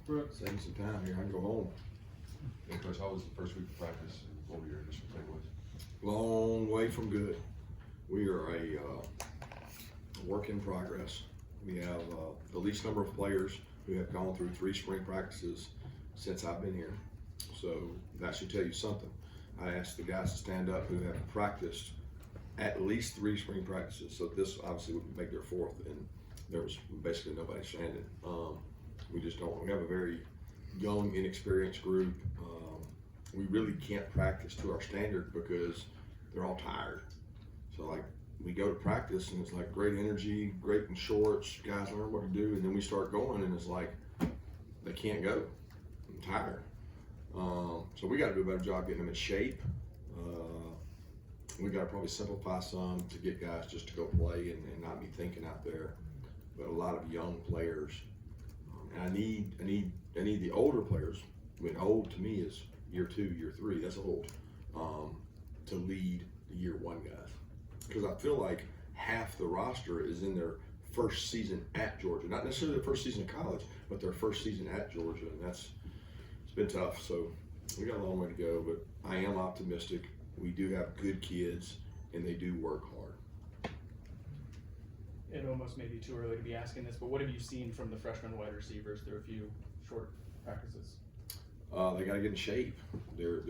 Brooks. Saving some time here, I can go home. And Coach, how was the first week of practice? What were your initial takeaways? Long way from good. We are a work in progress. We have the least number of players who have gone through 3 spring practices since I've been here. So that should tell you something. I asked the guys to stand up who have practiced at least 3 spring practices. So this obviously would make their 4th, and there was basically nobody standing. We just don't. We have a very young, inexperienced group. We really can't practice to our standard because they're all tired. So like we go to practice and it's like great energy, great in shorts, guys learn what to do, and then we start going and it's like they can't go. I'm tired. So we got to do a better job getting them in shape. We got to probably simplify some to get guys just to go play and not be thinking out there. But a lot of young players, and I need the older players. I mean, old to me is year 2, year 3. That's old to lead the year 1 guys, because I feel like half the roster is in their first season at Georgia, not necessarily their first season in college, but their first season at Georgia, and it's been tough. So we got a long way to go, but I am optimistic. We do have good kids, and they do work hard. It almost may be too early to be asking this, but what have you seen from the freshman wide receivers through a few short practices? They got to get in shape. They're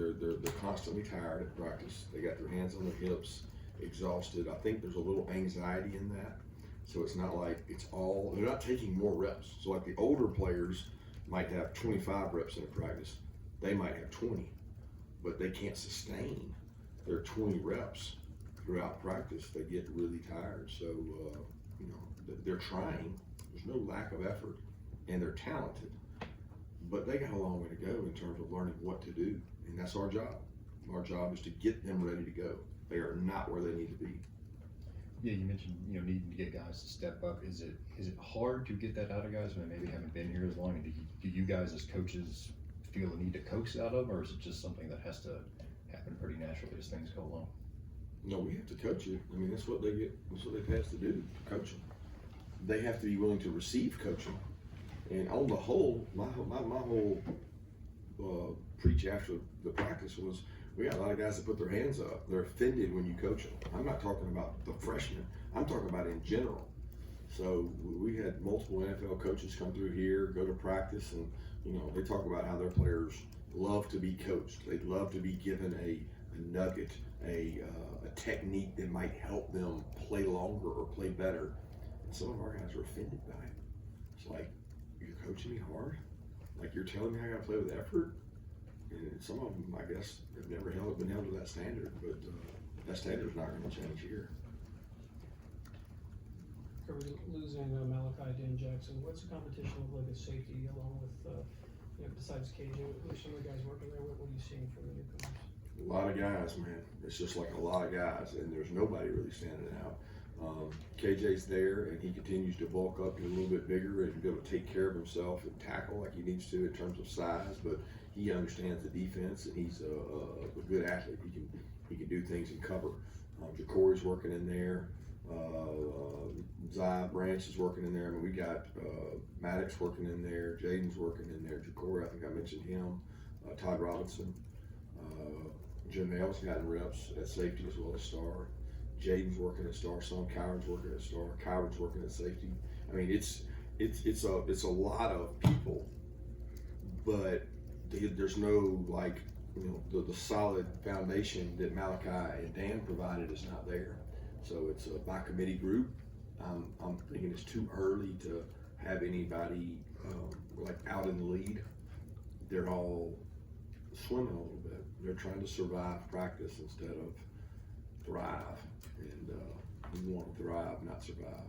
constantly tired at practice. They got their hands on their hips, exhausted. I think there's a little anxiety in that. So it's not like they're not taking more reps. So like the older players might have 25 reps in a practice. They might have 20, but they can't sustain their 20 reps throughout practice. They get really tired. So, they're trying. There's no lack of effort, and they're talented. But they got a long way to go in terms of learning what to do, and that's our job. Our job is to get them ready to go. They are not where they need to be. Yeah, you mentioned needing to get guys to step up. Is it hard to get that out of guys when they maybe haven't been here as long? And do you guys as coaches feel the need to coax out of them, or is it just something that has to happen pretty naturally as things go along? No, we have to coach you. I mean, that's what they get. That's what they're tasked to do, coach them. They have to be willing to receive coaching. And on the whole, my whole preach after the practice was, we got a lot of guys that put their hands up. They're offended when you coach them. I'm not talking about the freshmen. I'm talking about in general. So we had multiple NFL coaches come through here, go to practice, and they talk about how their players love to be coached. They love to be given a nugget, a technique that might help them play longer or play better. And some of our guys are offended by it. It's like, you're coaching me hard? Like you're telling me I gotta play with effort? And some of them, I guess, have never been held to that standard, but that standard's not gonna change here. Kirby, losing Malachi Dan Jackson, what's the competition look like at safety along with, besides KJ, who are some of the guys working there? What are you seeing from the newcomers? A lot of guys, man. It's just like a lot of guys, and there's nobody really standing out. KJ's there, and he continues to bulk up, get a little bit bigger, and be able to take care of himself and tackle like he needs to in terms of size. But he understands the defense, and he's a good athlete. He can do things and cover. Jacory's working in there. Zai Branch is working in there. I mean, we got Maddox working in there. Jaden's working in there. Jacory, I think I mentioned him. Todd Robinson. Janelle's gotten reps at safety as well as star. Jaden's working at star. Son Kyron's working at star. Kyron's working at safety. I mean, it's a lot of people, but there's no the solid foundation that Malachi and Dan provided is not there. So it's a by committee group. I'm thinking it's too early to have anybody out in the lead. They're all swimming a little bit. They're trying to survive practice instead of thrive, and we want to thrive, not survive.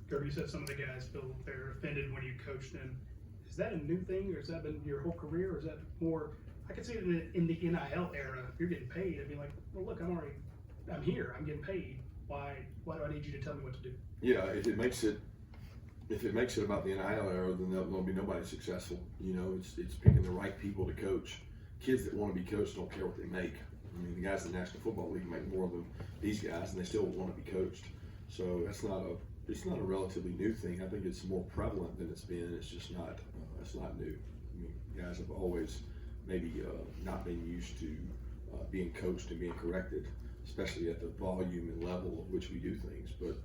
Kirby, you said some of the guys feel they're offended when you coach them. Is that a new thing, or has that been your whole career, or is that more? I could see it in the NIL era. If you're getting paid, I'd be like, well, look, I'm here, I'm getting paid. Why do I need you to tell me what to do? Yeah, if it makes it about the NIL era, then there'll be nobody successful. It's picking the right people to coach. Kids that want to be coached don't care what they make. I mean, the guys in the National Football League make more than these guys, and they still want to be coached. So it's not a relatively new thing. I think it's more prevalent than it's been. It's just not That's not new. I mean, guys have always maybe not been used to being coached and being corrected, especially at the volume and level of which we do things. But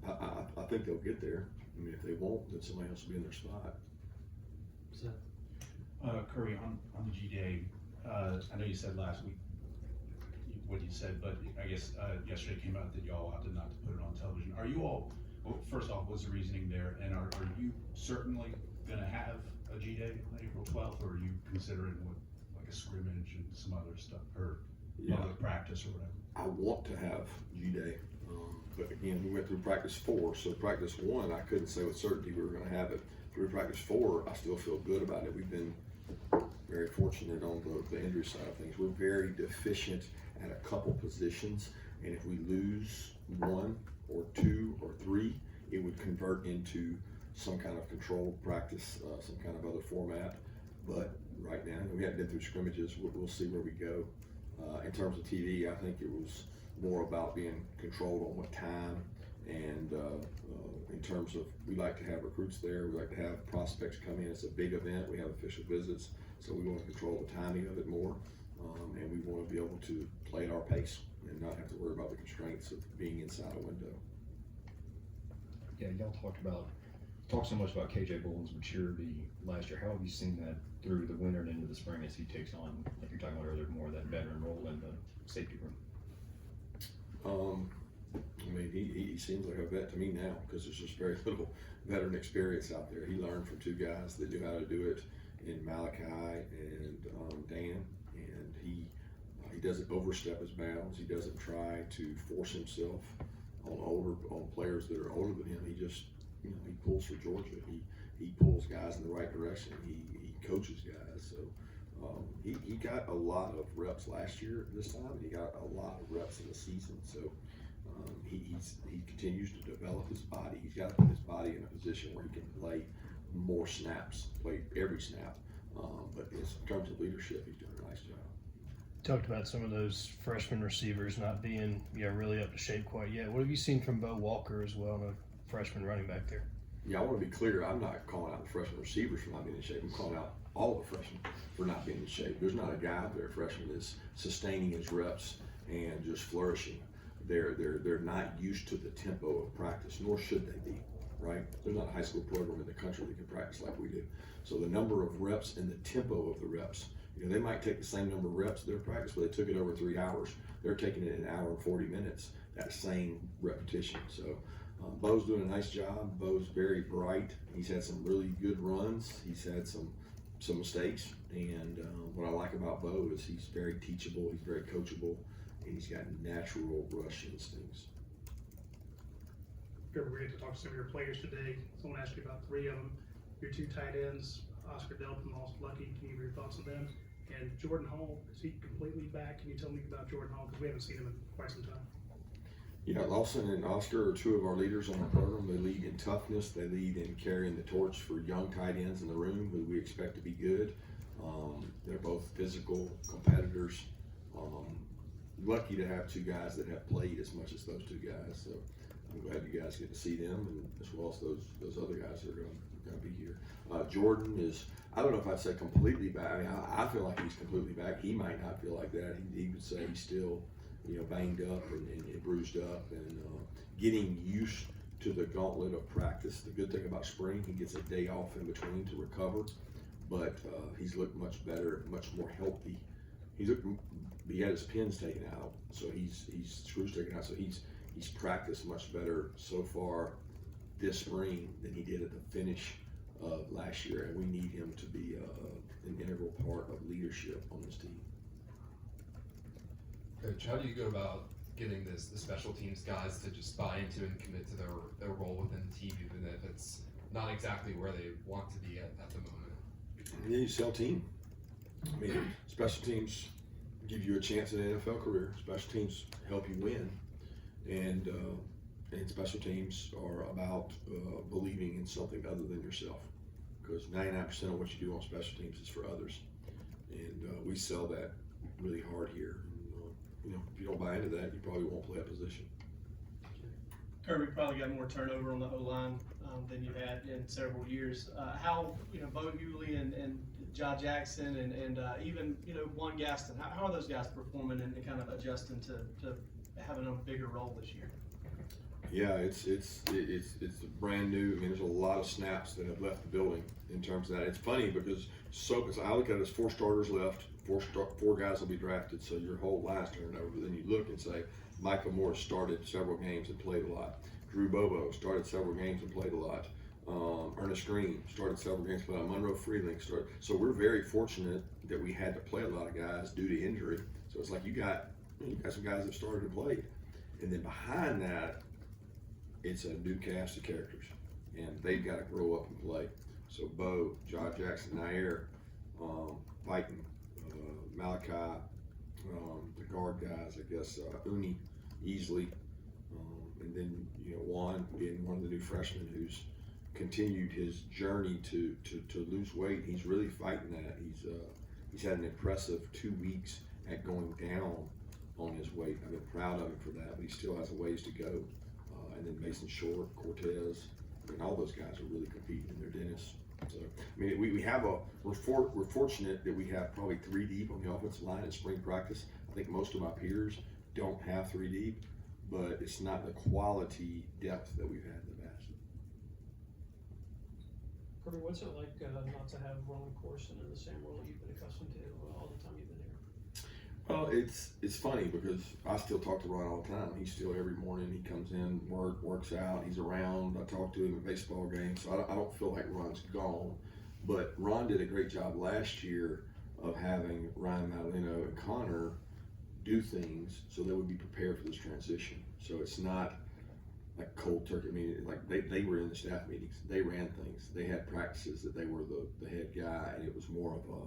I think they'll get there. I mean, if they won't, then somebody else will be in their spot. Kirby, on the G-Day, I know you said last week what you said, but I guess yesterday came out that y'all opted not to put it on television. Are you all, well, first off, what's the reasoning there? And are you certainly gonna have a G-Day on April 12th, or are you considering what, like a scrimmage and some other stuff, or other practice or whatever? I want to have G-Day, but again, we went through practice 4, so practice 1, I couldn't say with certainty we were going to have it. Through practice 4, I still feel good about it. We've been very fortunate on the injury side of things. We're very deficient at a couple positions, and if we lose 1 or 2 or 3, it would convert into some kind of controlled practice, some kind of other format. But right now, we haven't been through scrimmages. We'll see where we go. In terms of TV, I think it was more about being controlled on what time, and in terms of, we like to have recruits there, we like to have prospects come in. It's a big event, we have official visits, so we want to control the timing of it more, and we want to be able to play at our pace and not have to worry about the constraints of being inside a window. Yeah, y'all talked so much about KJ Bolden's maturity last year. How have you seen that through the winter and into the spring as he takes on, like you're talking about earlier, more of that veteran role in the safety room? I mean, he seems like a vet to me now, because there's just very little veteran experience out there. He learned from 2 guys that knew how to do it in Malachi and Dan, and he doesn't overstep his bounds. He doesn't try to force himself on players that are older than him. He just, he pulls for Georgia. He pulls guys in the right direction. He coaches guys. So he got a lot of reps last year this time, and he got a lot of reps in the season. So he continues to develop his body. He's got to put his body in a position where he can play more snaps, play every snap. But in terms of leadership, he's doing a nice job. Talked about some of those freshman receivers not being really up to shape quite yet. What have you seen from Bo Walker as well, the freshman running back there? Yeah, I want to be clear. I'm not calling out the freshman receivers for not being in shape. I'm calling out all the freshmen for not being in shape. There's not a guy out there, freshman, that's sustaining his reps and just flourishing. They're not used to the tempo of practice, nor should they be, right? There's not a high school program in the country that can practice like we do. So the number of reps and the tempo of the reps, they might take the same number of reps in their practice, but they took it over 3 hours. They're taking it in 1 hour and 40 minutes, that same repetition. So Bo's doing a nice job. Bo's very bright. He's had some really good runs. He's had some mistakes. And what I like about Bo is he's very teachable. He's very coachable. And he's got natural rush instincts. Kirby, we get to talk to some of your players today. Someone asked you about 3 of them. Your 2 tight ends, Oscar Delp and Moss Lucky. Can you give your thoughts on them? And Jordan Hall, is he completely back? Can you tell me about Jordan Hall? Because we haven't seen him in quite some time. Yeah, Lawson and Oscar are 2 of our leaders on the program. They lead in toughness. They lead in carrying the torch for young tight ends in the room who we expect to be good. They're both physical competitors. Lucky to have 2 guys that have played as much as those 2 guys. So I'm glad you guys get to see them, and as well as those other guys that are going to be here. Jordan is, I don't know if I'd say completely back. I mean, I feel like he's completely back. He might not feel like that. He would say he's still, banged up and bruised up, and getting used to the gauntlet of practice. The good thing about spring, he gets a day off in between to recover, but he's looked much better, much more healthy. He had his pins taken out, so he's screws taken out, so he's practiced much better so far this spring than he did at the finish of last year, and we need him to be an integral part of leadership on this team. Coach, how do you go about getting the special teams guys to just buy into and commit to their role within the team, even if it's not exactly where they want to be at the moment? And then you sell team. I mean, special teams give you a chance at an NFL career. Special teams help you win, and special teams are about believing in something other than yourself, because 99% of what you do on special teams is for others, and we sell that really hard here. And, if you don't buy into that, you probably won't play a position. Kirby probably got more turnover on the O-line than you had in several years. How, Bo Hewley and John Jackson and even, Juan Gaston, how are those guys performing and kind of adjusting to having a bigger role this year? Yeah, it's brand new. I mean, there's a lot of snaps that have left the building in terms of that. It's funny because I look at it as 4 starters left, 4 guys will be drafted, so your whole line's turned over. But then you look and say, Michael Morris started several games and played a lot. Drew Bobo started several games and played a lot. Ernest Green started several games, but Monroe Freeling started. So we're very fortunate that we had to play a lot of guys due to injury. So it's like you got some guys that started and played. And then behind that, it's a new cast of characters, and they've got to grow up and play. So Bo, John Jackson, Nair, Peyton, Malachi, the guard guys, I guess, Uni, Easley, and then Juan being one of the new freshmen who's continued his journey to lose weight. He's really fighting that. He's had an impressive 2 weeks at going down on his weight. I've been proud of him for that, but he still has a ways to go. And then Mason Short, Cortez, I mean, all those guys are really competing in their dentists. So, I mean, we're fortunate that we have probably 3 deep on the offensive line in spring practice. I think most of my peers don't have 3 deep, but it's not the quality depth that we've had in the past. Kirby, what's it like not to have Ron Corson in the same role you've been accustomed to all the time you've been here? Well, it's funny because I still talk to Ron all the time. He's still every morning. He comes in, works out. He's around. I talk to him at baseball games, so I don't feel like Ron's gone. But Ron did a great job last year of having Ryan Madaleno and Connor do things so they would be prepared for this transition. So it's not like cold turkey. I mean, like they were in the staff meetings. They ran things. They had practices that they were the head guy, and it was more of a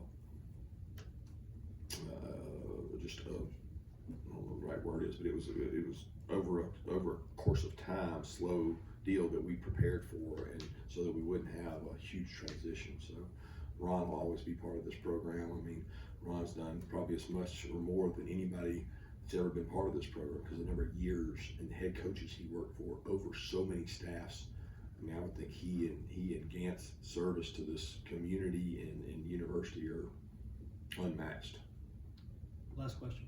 I don't know what the right word is, but it was over a course of time, slow deal that we prepared for, and so that we wouldn't have a huge transition. So Ron will always be part of this program. I mean, Ron's done probably as much or more than anybody that's ever been part of this program because of the number of years and the head coaches he worked for over so many staffs. I mean, I would think he and Gant's service to this community and university are unmatched. Last question.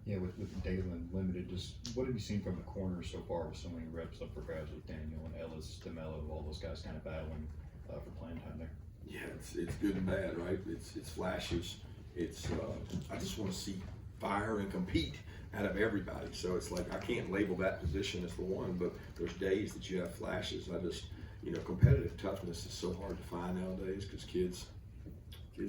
Yeah, with Dalen limited, just what have you seen from the corners so far with so many reps up for grabs with Daniel and Ellis, DeMello, all those guys kind of battling for playing time there? Yeah, it's good and bad, right? It's flashes. It's I just want to see fire and compete out of everybody. So it's like I can't label that position as the one, but there's days that you have flashes. I just competitive toughness is so hard to find nowadays because kids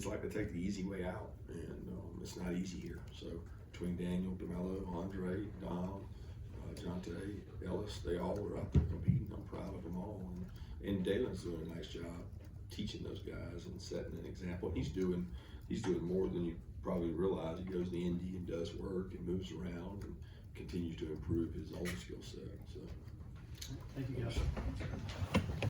like to take the easy way out, and it's not easy here. So between Daniel, DeMello, Andre, Dom, Jonte, Ellis, they all were out there competing. I'm proud of them all, and Dalen's doing a nice job teaching those guys and setting an example. He's doing more than you probably realize. He goes to Indy and does work and moves around and continues to improve his own skill set. So, Thank you, guys.